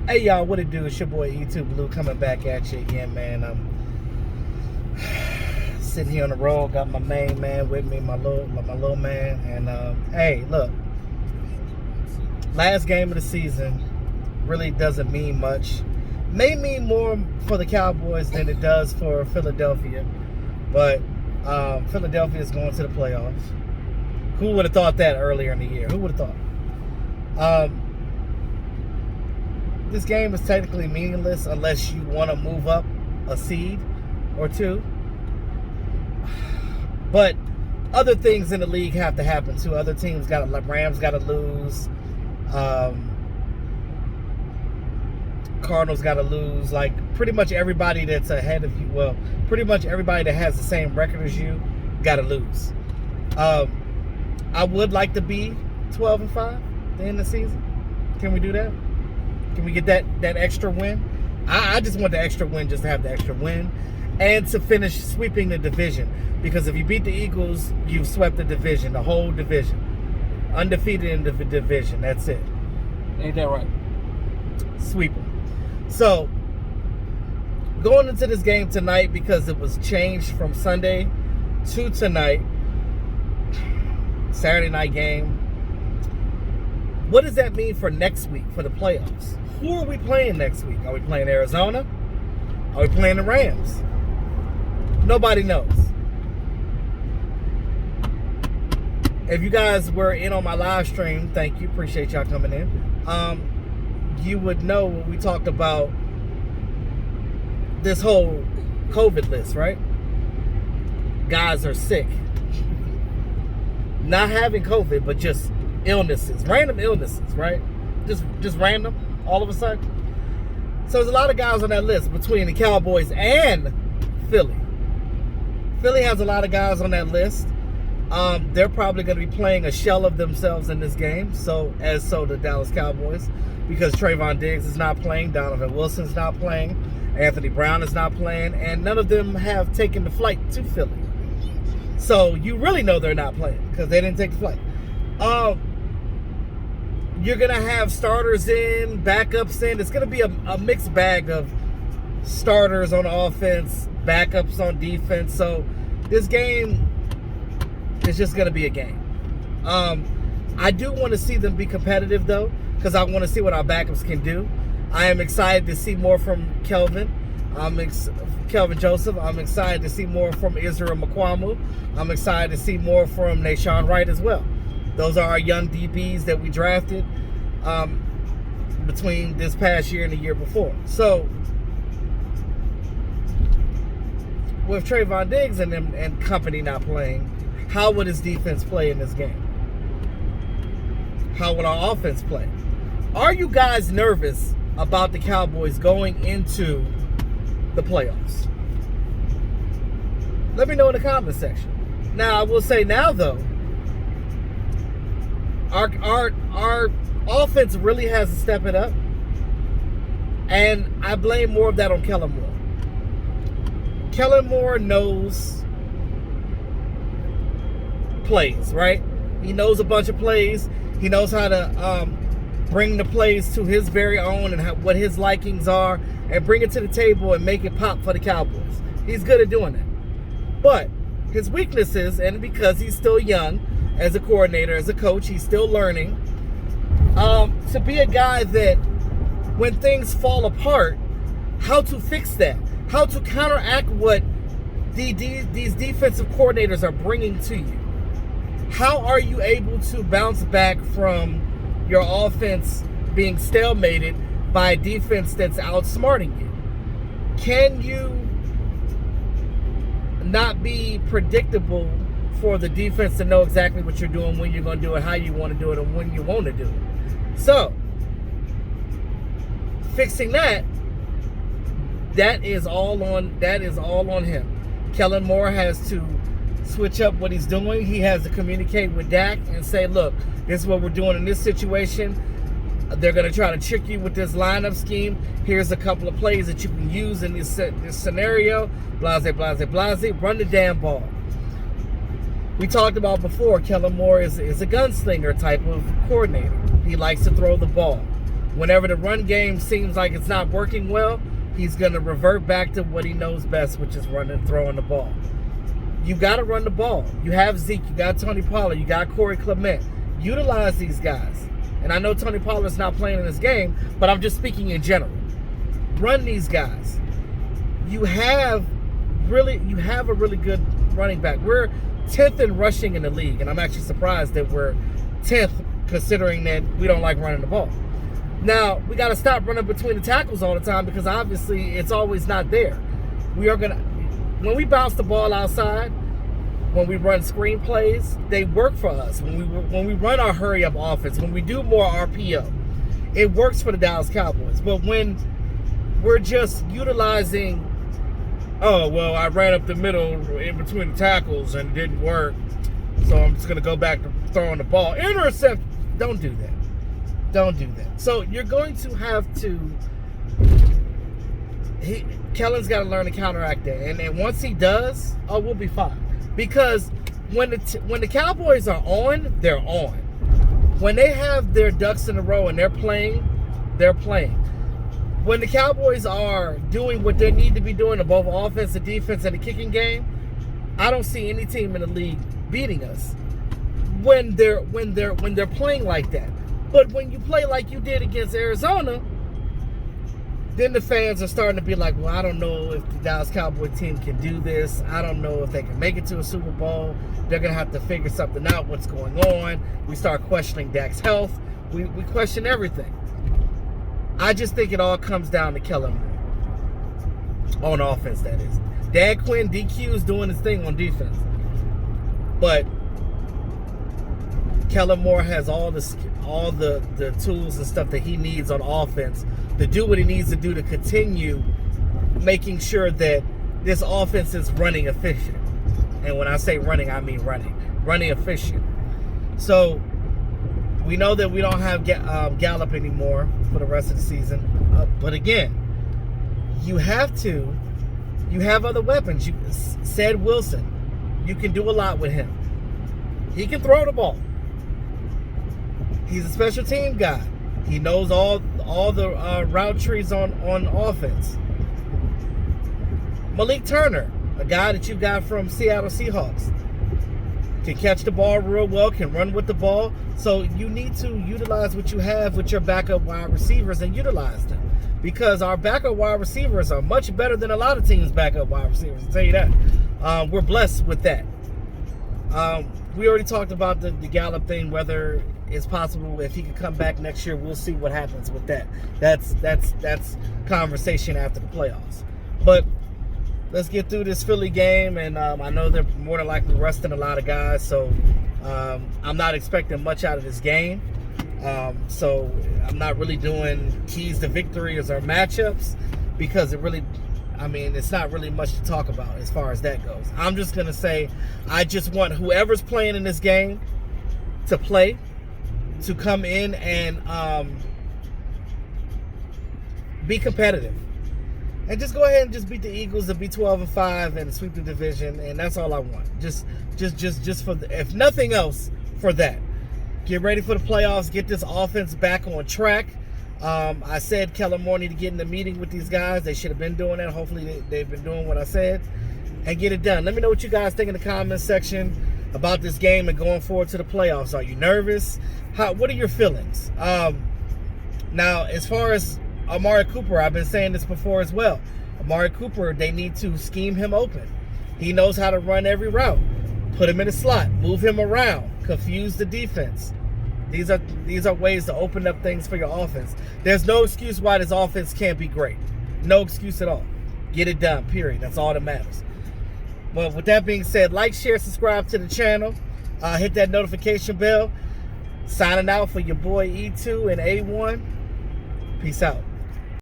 Hey y'all, what it do? It's your boy E2 Blue coming back at you again, man. I'm sitting here on the road, got my main man with me, my little man, and hey, look, last game of the season really doesn't mean much. May mean more for the Cowboys than it does for Philadelphia, but Philadelphia is going to the playoffs. Who would have thought that earlier in the year? Who would have thought? This game is technically meaningless unless you want to move up a seed or two. But other things in the league have to happen too. Other teams got to, Rams got to lose. Cardinals got to lose. Like pretty much everybody that's ahead of you, well, pretty much everybody that has the same record as you got to lose. I would like to be 12-5 at the end of the season. Can we do that? Can we get that extra win? I just want the extra win just to have the extra win and to finish sweeping the division. Because if you beat the Eagles, you've swept the division, the whole division. Undefeated in the division. That's it. Ain't that right? Sweep them. So, going into this game tonight, because it was changed from Sunday to tonight, Saturday night game, what does that mean for next week, for the playoffs? Who are we playing next week? Are we playing Arizona? Are we playing the Rams? Nobody knows. If you guys were in on my live stream, thank you. Appreciate y'all coming in. You would know when we talked about this whole COVID list, right? Guys are sick. Not having COVID, but just illnesses, random illnesses, right? Just random, all of a sudden. So there's a lot of guys on that list between the Cowboys and Philly. Philly has a lot of guys on that list. They're probably going to be playing a shell of themselves in this game. So the Dallas Cowboys, because Trayvon Diggs is not playing, Donovan Wilson's not playing, Anthony Brown is not playing, and none of them have taken the flight to Philly. So you really know they're not playing because they didn't take the flight. You're going to have starters in, backups in. It's going to be a mixed bag of starters on offense, backups on defense. So this game is just going to be a game. I do want to see them be competitive, though, because I want to see what our backups can do. I am excited to see more from Kelvin Joseph. I'm excited to see more from Israel Mukuamu. I'm excited to see more from Nashawn Wright as well. Those are our young DBs that we drafted between this past year and the year before. So, with Trayvon Diggs and company not playing, how would his defense play in this game? How would our offense play? Are you guys nervous about the Cowboys going into the playoffs? Let me know in the comment section. Now, I will say now, though, our offense really has to step it up, and I blame more of that on Kellen Moore. Kellen Moore knows plays, right? He knows a bunch of plays. He knows how to bring the plays to his very own and what his likings are, and bring it to the table and make it pop for the Cowboys. He's good at doing that. But his weaknesses, and because he's still young as a coordinator, as a coach, he's still learning. To be a guy that when things fall apart, how to fix that, how to counteract what these defensive coordinators are bringing to you. How are you able to bounce back from your offense being stalemated by a defense that's outsmarting you? Can you not be predictable for the defense to know exactly what you're doing, when you're going to do it, how you want to do it, and when you want to do it? So, fixing that is all on him. Kellen Moore has to switch up what he's doing. He has to communicate with Dak and say, look, this is what we're doing in this situation. They're going to try to trick you with this lineup scheme. Here's a couple of plays that you can use in this scenario. Blase, blase, blase. Run the damn ball. We talked about before, Kellen Moore is a gunslinger type of coordinator. He likes to throw the ball. Whenever the run game seems like it's not working well, he's going to revert back to what he knows best, which is running, throwing the ball. You got to run the ball. You have Zeke, you got Tony Pollard, you got Corey Clement. Utilize these guys. And I know Tony Pollard's not playing in this game, but I'm just speaking in general. Run these guys. You have a really good running back. We're 10th in rushing in the league, and I'm actually surprised that we're 10th considering that we don't like running the ball. Now, we got to stop running between the tackles all the time because obviously it's always not there. When we bounce the ball outside, when we run screen plays, they work for us. When we run our hurry up offense, when we do more RPO, it works for the Dallas Cowboys. But when we're just utilizing, oh, well, I ran up the middle in between the tackles and it didn't work, so I'm just going to go back to throwing the ball. Intercept. Don't do that. Don't do that. So you're going to have to, Kellen's got to learn to counteract that. And once he does, we'll be fine. Because when the Cowboys are on, they're on. When they have their ducks in a row and they're playing, they're playing. When the Cowboys are doing what they need to be doing in both offense and defense and the kicking game, I don't see any team in the league beating us when they're playing like that. But when you play like you did against Arizona, then the fans are starting to be like, well, I don't know if the Dallas Cowboy team can do this. I don't know if they can make it to a Super Bowl. They're going to have to figure something out, what's going on. We start questioning Dak's health. We question everything. I just think it all comes down to Kellen Moore. On offense, that is. Dan Quinn, DQ, is doing his thing on defense. But Kellen Moore has all the tools and stuff that he needs on offense to do what he needs to do to continue making sure that this offense is running efficient. And when I say running, I mean running efficient. So we know that we don't have Gallup anymore for the rest of the season. But again, you have other weapons. Said Wilson, you can do a lot with him. He can throw the ball. He's a special team guy. He knows all the route trees on offense. Malik Turner, a guy that you got from Seattle Seahawks, can catch the ball real well, can run with the ball. So you need to utilize what you have with your backup wide receivers and utilize them. Because our backup wide receivers are much better than a lot of teams' backup wide receivers. I'll tell you that. We're blessed with that. We already talked about the Gallup thing, whether it's possible if he could come back next year. We'll see what happens with that. That's conversation after the playoffs. But let's get through this Philly game, and I know they're more than likely resting a lot of guys, so I'm not expecting much out of this game. So I'm not really doing keys to victories or matchups because it's not really much to talk about as far as that goes. I'm just going to say I just want whoever's playing in this game to play, to come in and be competitive. And just go ahead and just beat the Eagles and be 12-5 and sweep the division, and that's all I want. Just for if nothing else, for that. Get ready for the playoffs. Get this offense back on track. I said Kellen Moore need to get in the meeting with these guys. They should have been doing that. Hopefully they've been doing what I said, and get it done. Let me know what you guys think in the comments section about this game and going forward to the playoffs. Are you nervous? What are your feelings? Now, as far as Amari Cooper, I've been saying this before as well. Amari Cooper, they need to scheme him open. He knows how to run every route. Put him in a slot. Move him around. Confuse the defense. These are ways to open up things for your offense. There's no excuse why this offense can't be great. No excuse at all. Get it done, period. That's all that matters. Well, with that being said, like, share, subscribe to the channel. Hit that notification bell. Signing out for your boy E2 and A1. Peace out.